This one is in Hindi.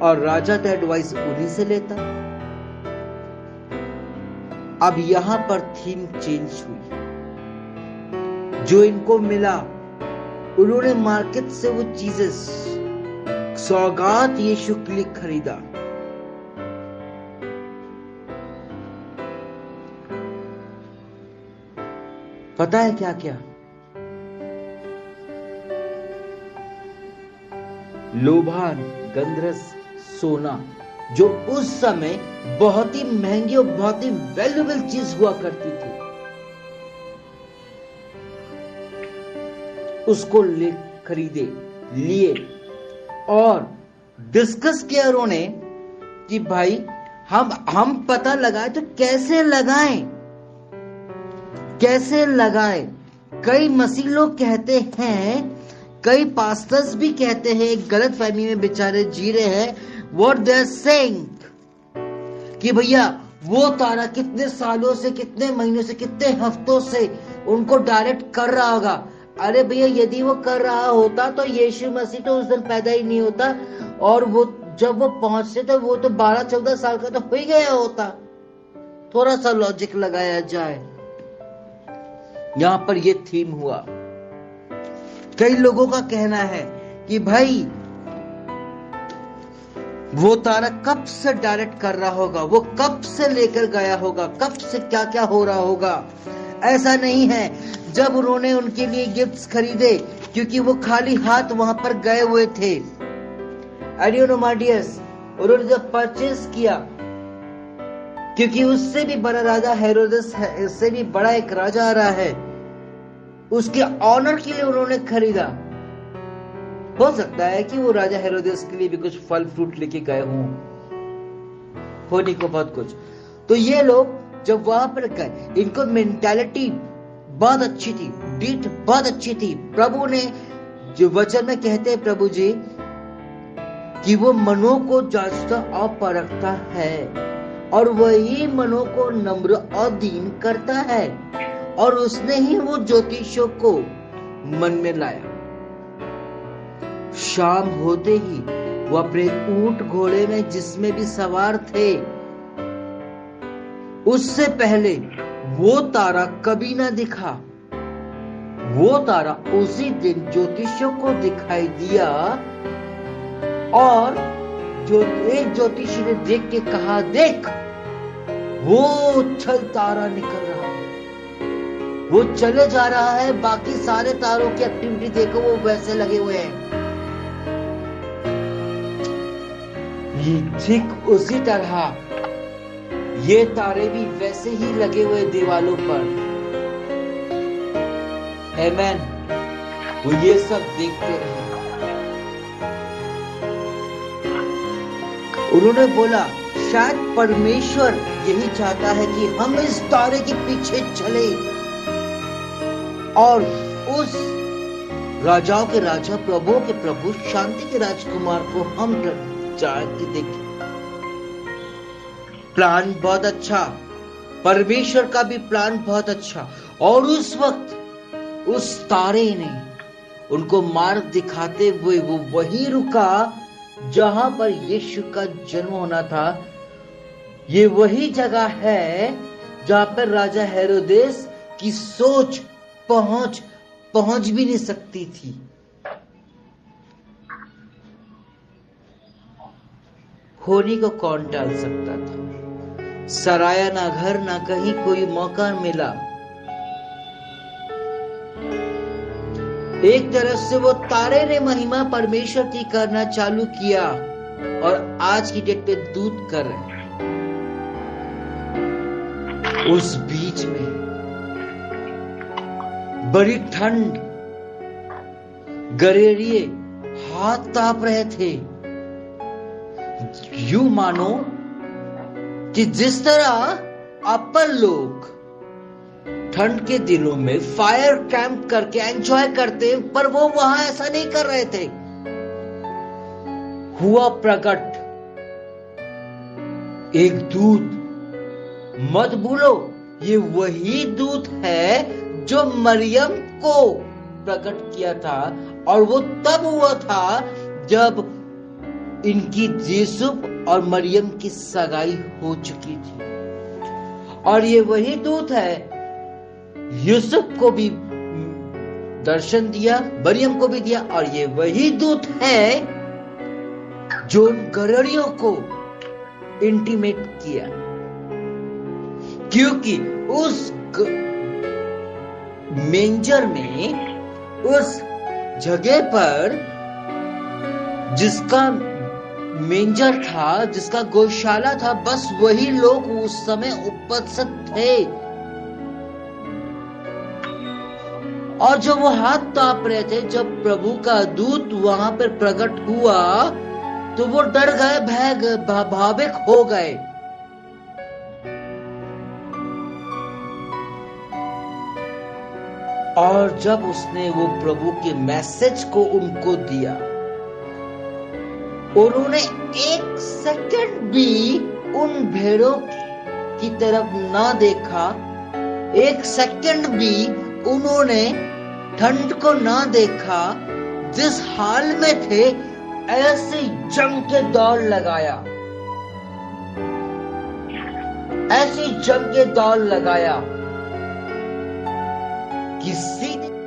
और राजा तो एडवाइस उन्हीं से लेता। अब यहां पर थीम चेंज हुई। जो इनको मिला, उन्होंने मार्केट से वो चीजें सौगात यीशु के लिए खरीदा। पता है क्या क्या? लोभान, गंधरस, सोना, जो उस समय बहुत ही महंगी और बहुत ही वैल्यूएबल चीज हुआ करती थी, उसको ले खरीदे, लिए और डिस्कस किया उन्होंने कि भाई हम पता लगाए तो कैसे लगाएं। कई मसीह लोग कहते हैं, कई पास्टर्स भी कहते हैं, गलत फहमी में बेचारे जी रहे हैं, व्हाट दे आर सेइंग कि भैया वो तारा कितने सालों से, कितने महीनों से, कितने हफ्तों से उनको डायरेक्ट कर रहा होगा। अरे भैया, यदि वो कर रहा होता तो यीशु मसीह तो उस दिन पैदा ही नहीं होता, और वो जब वो पहुंचते तो वो तो 12-14 साल का तो हो ही गया होता। थोड़ा सा लॉजिक लगाया जाए। यहां पर ये थीम हुआ। कई लोगों का कहना है कि भाई वो तारा कब से डायरेक्ट कर रहा होगा, वो कब से लेकर गया होगा, कब से क्या क्या हो रहा होगा। ऐसा नहीं है। जब उन्होंने उनके लिए गिफ्ट्स खरीदे, क्योंकि वो खाली हाथ वहां पर गए हुए थे, एडियोनोमाडियस, उन्होंने जब परचेस किया, क्योंकि उससे भी बड़ा राजा हेरोदेस है, इससे भी बड़ा एक राजा आ रहा है, उसके ऑनर के लिए उन्होंने खरीदा। हो सकता है कि वो राजा हेरोदेस के लिए भी कुछ फल फ्रूट लेके गए हों, होने को बहुत कुछ। तो ये लोग जब वहां पर गए, इनको मेंटालिटी बहुत अच्छी थी, डीट बहुत अच्छी थी। प्रभु ने जो वचन में कहते हैं प्रभु जी कि वो मनों को जांचता और परखता है, और वही मनों को नम्र और दीन करता है, और उसने ही वो ज्योतिषों को मन में लाया। शाम होते ही वो अपने ऊंट घोड़े में जिसमें भी सवार थे, उससे पहले वो तारा कभी ना दिखा। वो तारा उसी दिन ज्योतिषियों को दिखाई दिया, और जो एक ज्योतिषी ने देख के कहा, देख वो उछल तारा निकल रहा है, वो चले जा रहा है, बाकी सारे तारों की एक्टिविटी देखो वो वैसे लगे हुए हैं। ठीक उसी तरह ये तारे भी वैसे ही लगे हुए दीवालों पर। आमेन। वो ये सब देखते रहे। उन्होंने बोला, शायद परमेश्वर यही चाहता है कि हम इस तारे के पीछे चले और उस राजाओं के राजा, प्रभुओं के प्रभु, शांति के राजकुमार को हम जाके देखें। प्लान बहुत अच्छा, परमेश्वर का भी प्लान बहुत अच्छा। और उस वक्त उस तारे ने उनको मार्ग दिखाते हुए वो वही रुका जहां पर यीशु का जन्म होना था। ये वही जगह है जहां पर राजा हेरोदेस की सोच पहुंच भी नहीं सकती थी। होने को कौन टाल सकता था? सराया ना घर ना कहीं कोई मौका मिला। एक तरफ से वो तारे ने महिमा परमेश्वर की करना चालू किया, और आज की डेट पे दूत कर रहे हैं। उस बीच में बड़ी ठंड, गरेड़िए हाथ ताप रहे थे। यूं मानो कि जिस तरह अपन लोग ठंड के दिनों में फायर कैंप करके एंजॉय करते, पर वो वहां ऐसा नहीं कर रहे थे। हुआ प्रकट एक दूत। मत भूलो, ये वही दूत है जो मरियम को प्रकट किया था, और वो तब हुआ था जब इनकी यूसुफ और मरियम की सगाई हो चुकी थी। और ये वही दूत है, यूसुफ को भी दर्शन दिया, मरियम को भी दिया, और ये वही दूत है जो उन गड़रियों को इंटीमेट किया। क्योंकि उस मेंजर में, उस जगह पर जिसका मेंजर था, जिसका गौशाला था, बस वही लोग उस समय उपस्थित थे। और जब वो हाथ ताप रहे थे, जब प्रभु का दूत वहां पर प्रकट हुआ, तो वो डर गए, भय गए, भावुक हो गए। और जब उसने वो प्रभु के मैसेज को उनको दिया, उन्होंने एक सेकंड भी उन भेड़ों की तरफ ना देखा, एक सेकंड भी उन्होंने ठंड को ना देखा। जिस हाल में थे, ऐसे जम के दौड़ लगाया, ऐसी जम के दौड़ लगाया कि सीधे